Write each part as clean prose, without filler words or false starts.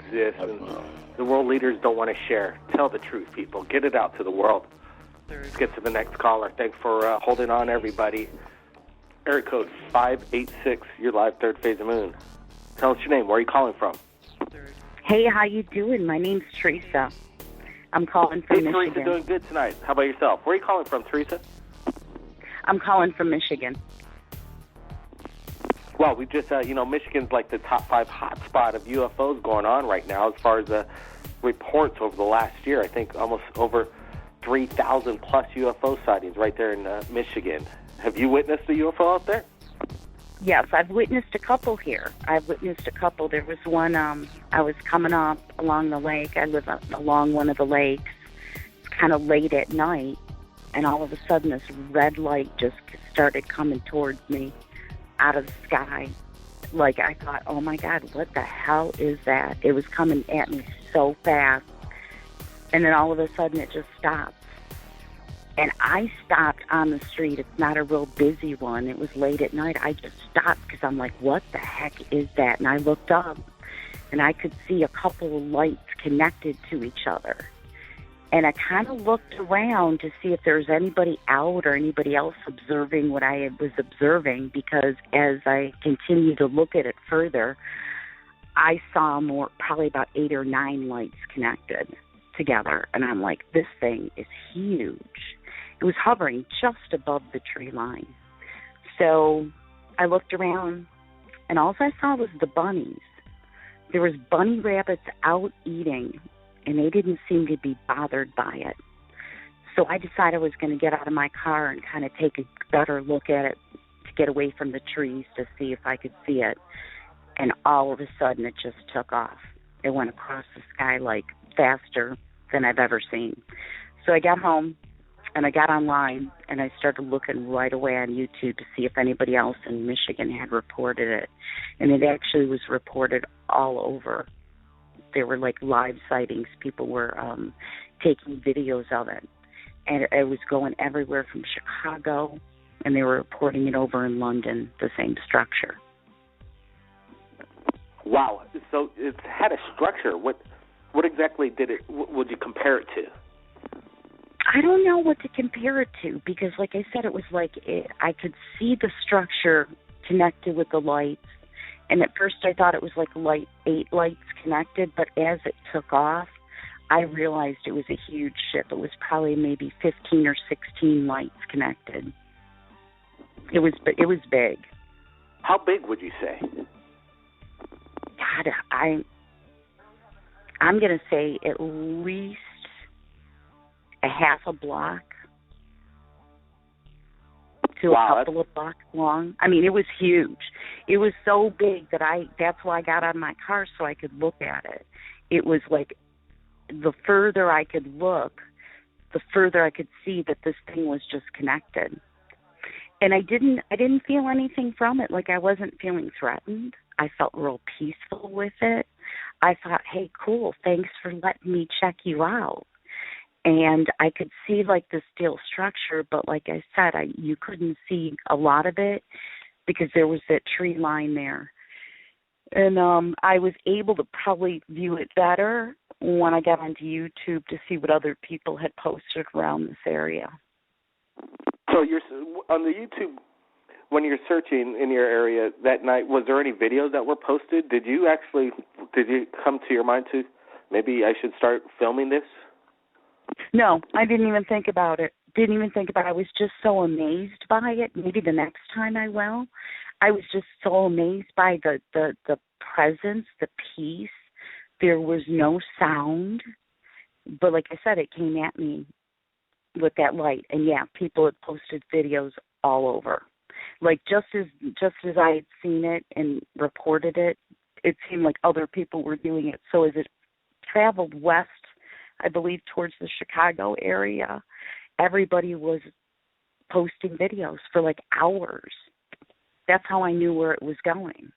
exist, and the world leaders don't want to share. Tell the truth, people. Get it out to the world. Let's get to the next caller. Thanks for holding on, everybody. Area code 586. You're live, third phase of moon. Tell us your name. Where are you calling from? Hey, how you doing? My name's Teresa. I'm calling from Michigan. Teresa, doing good tonight. How about yourself? Where are you calling from, Teresa? I'm calling from Michigan. Well, we just, Michigan's like the top 5 hotspot of UFOs going on right now as far as the reports over the last year. I think almost over 3,000 plus UFO sightings right there in Michigan. Have you witnessed a UFO out there? Yes, I've witnessed a couple here. There was one, I was coming up along the lake. I live along one of the lakes. It's kind of late at night, and all of a sudden this red light just started coming towards me out of the sky. Like, I thought, oh my God, what the hell is that? It was coming at me so fast, and then all of a sudden it just stopped. And I stopped on the street. It's not a real busy one. It was late at night. I just stopped because I'm like, what the heck is that? And I looked up, and I could see a couple of lights connected to each other. And I kind of looked around to see if there was anybody out or anybody else observing what I was observing, because as I continued to look at it further, I saw probably about 8 or 9 lights connected together. And I'm like, this thing is huge. It was hovering just above the tree line. So I looked around, and all I saw was the bunnies. There was bunny rabbits out eating, and they didn't seem to be bothered by it. So I decided I was going to get out of my car and kind of take a better look at it to get away from the trees to see if I could see it. And all of a sudden, it just took off. It went across the sky like faster than I've ever seen. So I got home, and I got online, and I started looking right away on YouTube to see if anybody else in Michigan had reported it. And it actually was reported all over. There were like live sightings. People were taking videos of it. And it was going everywhere from Chicago, and they were reporting it over in London, the same structure. Wow. So it had a structure. What exactly would you compare it to? I don't know what to compare it to, because like I said, it was like I could see the structure connected with the lights, and at first I thought it was like 8 lights connected, but as it took off, I realized it was a huge ship. It was probably maybe 15 or 16 lights connected. It was big. How big would you say? God, I'm going to say at least a half a block to a couple of blocks long. I mean, it was huge. It was so big that that's why I got out of my car, so I could look at it. It was like the further I could look, the further I could see that this thing was just connected. And I didn't feel anything from it. Like, I wasn't feeling threatened. I felt real peaceful with it. I thought, hey, cool, thanks for letting me check you out. And I could see, like, the steel structure, but like I said, you couldn't see a lot of it because there was that tree line there. And I was able to probably view it better when I got onto YouTube to see what other people had posted around this area. So you're on the YouTube, when you're searching in your area that night, was there any videos that were posted? Did you come to your mind to, maybe I should start filming this? No, I didn't even think about it. I was just so amazed by it. Maybe the next time I will. I was just so amazed by the presence, the peace. There was no sound. But like I said, it came at me with that light. And yeah, people had posted videos all over. Like just as I had seen it and reported it, it seemed like other people were doing it. So as it traveled west, I believe towards the Chicago area, everybody was posting videos for like hours. That's how I knew where it was going.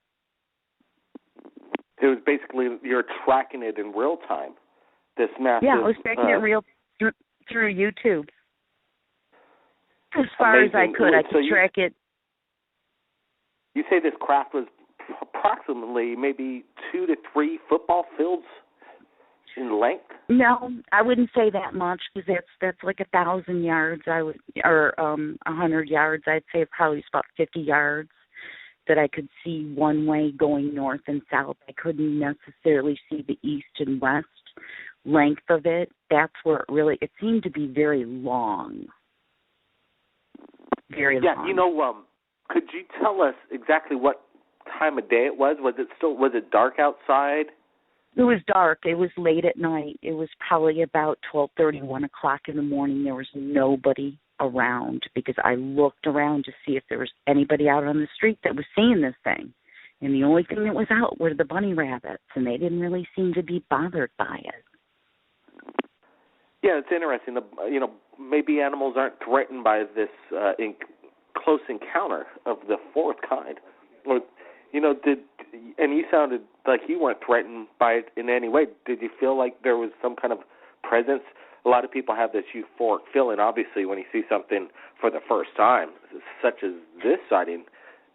It was basically, you're tracking it in real time, this massive... Yeah, I was tracking it real through YouTube. As far amazing. As I could, I could track it. You say this craft was approximately maybe 2 to 3 football fields in length? No, I wouldn't say that much because that's like 1,000 yards. Or 100 yards. I'd say probably it's about 50 yards that I could see one way going north and south. I couldn't necessarily see the east and west length of it. That's where it seemed to be very long. Very long. Yeah, could you tell us exactly what time of day it was? Was it dark outside? It was dark. It was late at night. It was probably about 12:30, 1 o'clock in the morning. There was nobody around because I looked around to see if there was anybody out on the street that was seeing this thing. And the only thing that was out were the bunny rabbits, and they didn't really seem to be bothered by it. Yeah, it's interesting. Maybe animals aren't threatened by this close encounter of the fourth kind. Or, and you sounded like you weren't threatened by it in any way. Did you feel like there was some kind of presence? A lot of people have this euphoric feeling, obviously, when you see something for the first time, such as this sighting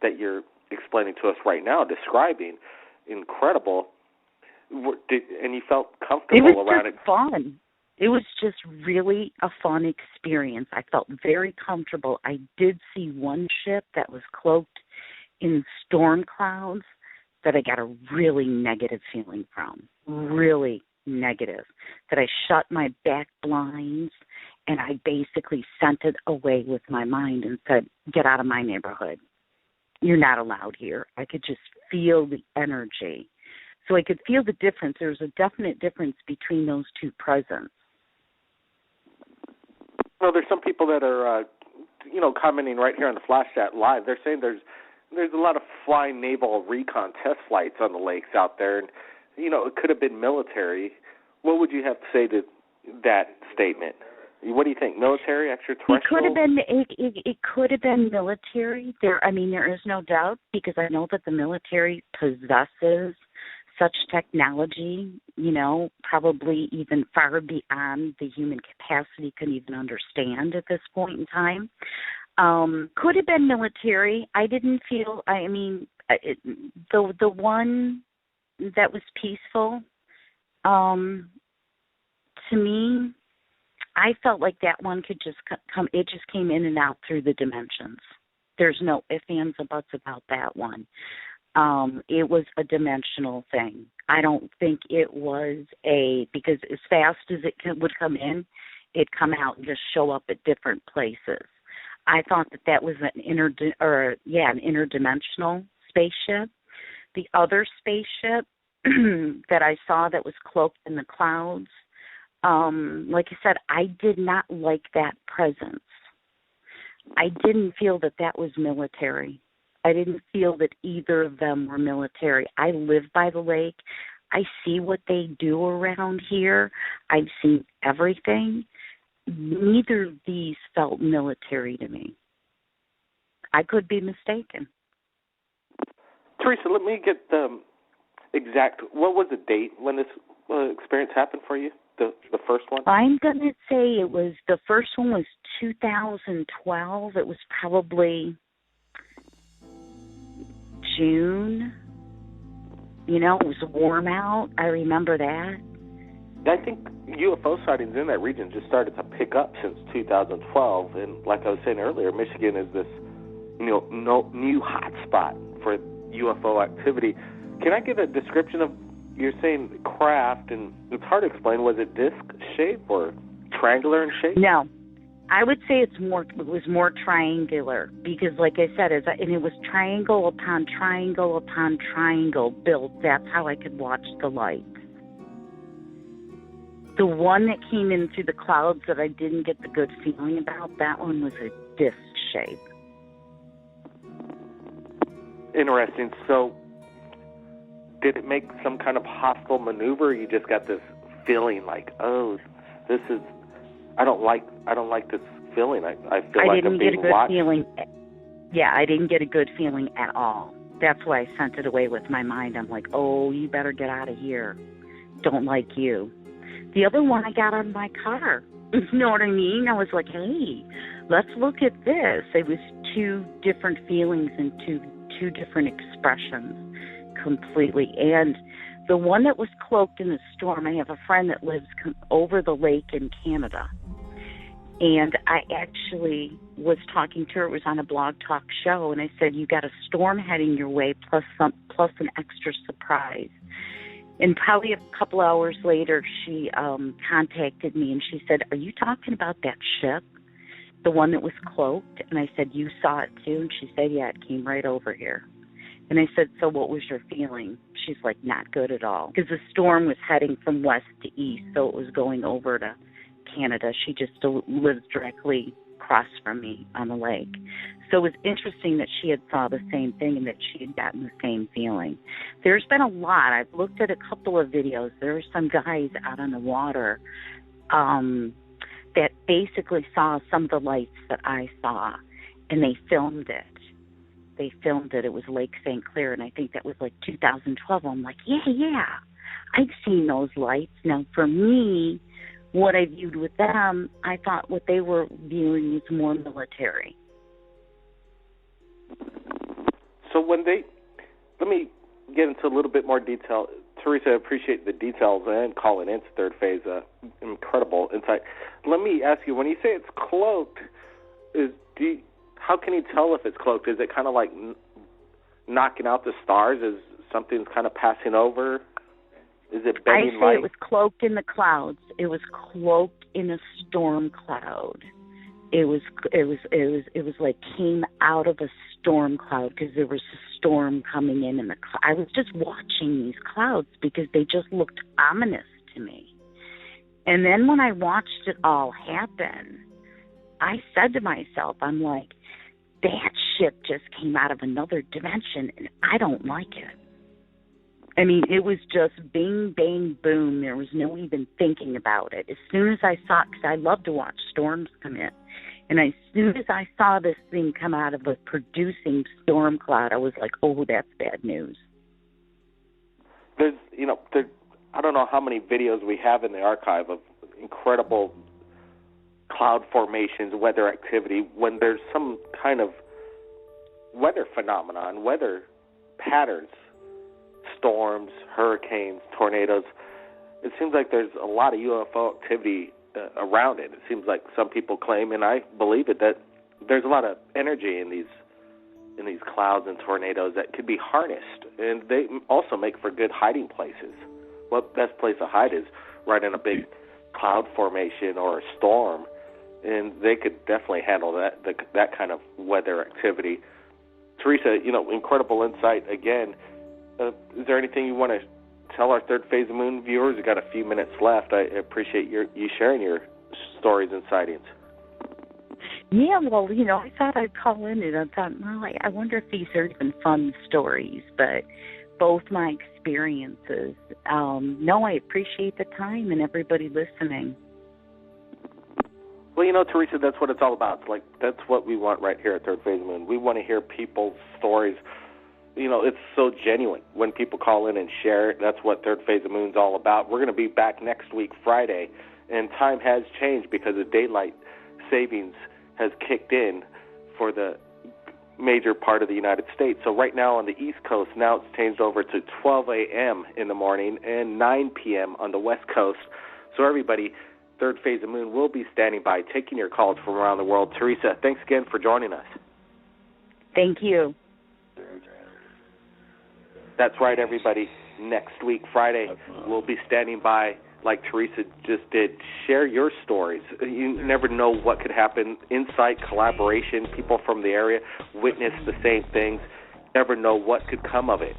that you're explaining to us right now, describing. Incredible. And you felt comfortable around it. It was just fun. It was just really a fun experience. I felt very comfortable. I did see one ship that was cloaked in storm clouds that I got a really negative feeling from, really negative, that I shut my back blinds and I basically sent it away with my mind and said, get out of my neighborhood. You're not allowed here. I could just feel the energy. So I could feel the difference. There's a definite difference between those two presents. Well, there's some people that are, commenting right here on the Flash Chat Live. They're saying there's a lot of flying naval recon test flights on the lakes out there, and it could have been military. What would you have to say to that statement? What do you think? Military, extraterrestrial? It could have been military. There is no doubt because I know that the military possesses such technology, probably even far beyond the human capacity can even understand at this point in time. Could have been military. I didn't feel, the one that was peaceful, to me, I felt like that one could just come, it just came in and out through the dimensions. There's no ifs, ands, or buts about that one. It was a dimensional thing. I don't think it was because as fast as it would come in, it'd come out and just show up at different places. I thought that was an interdimensional spaceship. The other spaceship that I saw that was cloaked in the clouds, like I said, I did not like that presence. I didn't feel that was military. I didn't feel that either of them were military. I live by the lake. I see what they do around here. I've seen everything. Neither of these felt military to me. I could be mistaken. Teresa, let me get the exact, what was the date when this experience happened for you, the first one? I'm going to say the first one was 2012. It was probably June. It was warm out. I remember that. I think UFO sightings in that region just started to pick up since 2012. And like I was saying earlier, Michigan is this new hot spot for UFO activity. Can I get a description of, you're saying craft, and it's hard to explain, was it disc shape or triangular in shape? No. I would say it was more triangular because, like I said, and it was triangle upon triangle upon triangle built. That's how I could watch the lights. The one that came in through the clouds that I didn't get the good feeling about, that one was a disc shape. Interesting. So did it make some kind of hostile maneuver, or you just got this feeling like, oh, this is, I don't like this feeling. I feel like I'm being watched. Yeah, I didn't get a good feeling at all. That's why I sent it away with my mind. I'm like, oh, you better get out of here. Don't like you. The other one, I got on my car. You know what I mean? I was like, hey, let's look at this. It was two different feelings and two different expressions completely. And the one that was cloaked in the storm, I have a friend that lives over the lake in Canada. And I actually was talking to her. It was on a Blog Talk show, and I said, "You got a storm heading your way, plus an extra surprise." And probably a couple hours later, she contacted me, and she said, "Are you talking about that ship, the one that was cloaked?" And I said, "You saw it too?" And she said, "Yeah, it came right over here." And I said, "So what was your feeling?" She's like, "Not good at all," because the storm was heading from west to east, so it was going over to Canada. She just lives directly across from me on the lake. So it was interesting that she had saw the same thing and that she had gotten the same feeling. There's been a lot. I've looked at a couple of videos. There are some guys out on the water that basically saw some of the lights that I saw, and they filmed it. It was Lake St. Clair, and I think that was like 2012. I'm like, yeah, I've seen those lights. Now, for me, what I viewed with them, I thought what they were viewing was more military. So let me get into a little bit more detail. Teresa, I appreciate the details and calling in to Third Phase. Incredible insight. Let me ask you, when you say it's cloaked, how can you tell if it's cloaked? Is it kind of like knocking out the stars? Is something's kind of passing over? Is it bending light? It was cloaked in the clouds. It was cloaked in a storm cloud. It was like came out of a storm cloud because there was a storm coming in the cloud. I was just watching these clouds because they just looked ominous to me. And then when I watched it all happen, I said to myself, I'm like, that ship just came out of another dimension, and I don't like it. I mean, it was just bing, bang, boom. There was no even thinking about it. As soon as I saw it, because I love to watch storms come in, and as soon as I saw this thing come out of a producing storm cloud, I was like, oh, that's bad news. I don't know how many videos we have in the archive of incredible cloud formations, weather activity, when there's some kind of weather phenomenon, weather patterns, storms, hurricanes, tornadoes. It seems like there's a lot of UFO activity around it. It seems like some people claim, and I believe it, that there's a lot of energy in these clouds and tornadoes that could be harnessed, and they also make for good hiding places. What best place to hide is right in a big cloud formation or a storm, and they could definitely handle that kind of weather activity. Teresa, incredible insight again. Is there anything you want to tell our Third Phase of Moon viewers? We've got a few minutes left. I appreciate you sharing your stories and sightings. Yeah, well, I thought I'd call in and I thought, well, I wonder if these are even fun stories, but both my experiences. No, I appreciate the time and everybody listening. Well, Teresa, that's what it's all about. It's like, that's what we want right here at Third Phase of Moon. We want to hear people's stories. It's so genuine when people call in and share it. That's what Third Phase of Moon's all about. We're going to be back next week, Friday, and time has changed because the daylight savings has kicked in for the major part of the United States. So right now on the East Coast, now it's changed over to 12 a.m. in the morning and 9 p.m. on the West Coast. So everybody, Third Phase of Moon will be standing by, taking your calls from around the world. Teresa, thanks again for joining us. Thank you. That's right, everybody. Next week, Friday, we'll be standing by like Teresa just did. Share your stories. You never know what could happen. Insight, collaboration, people from the area witness the same things. Never know what could come of it.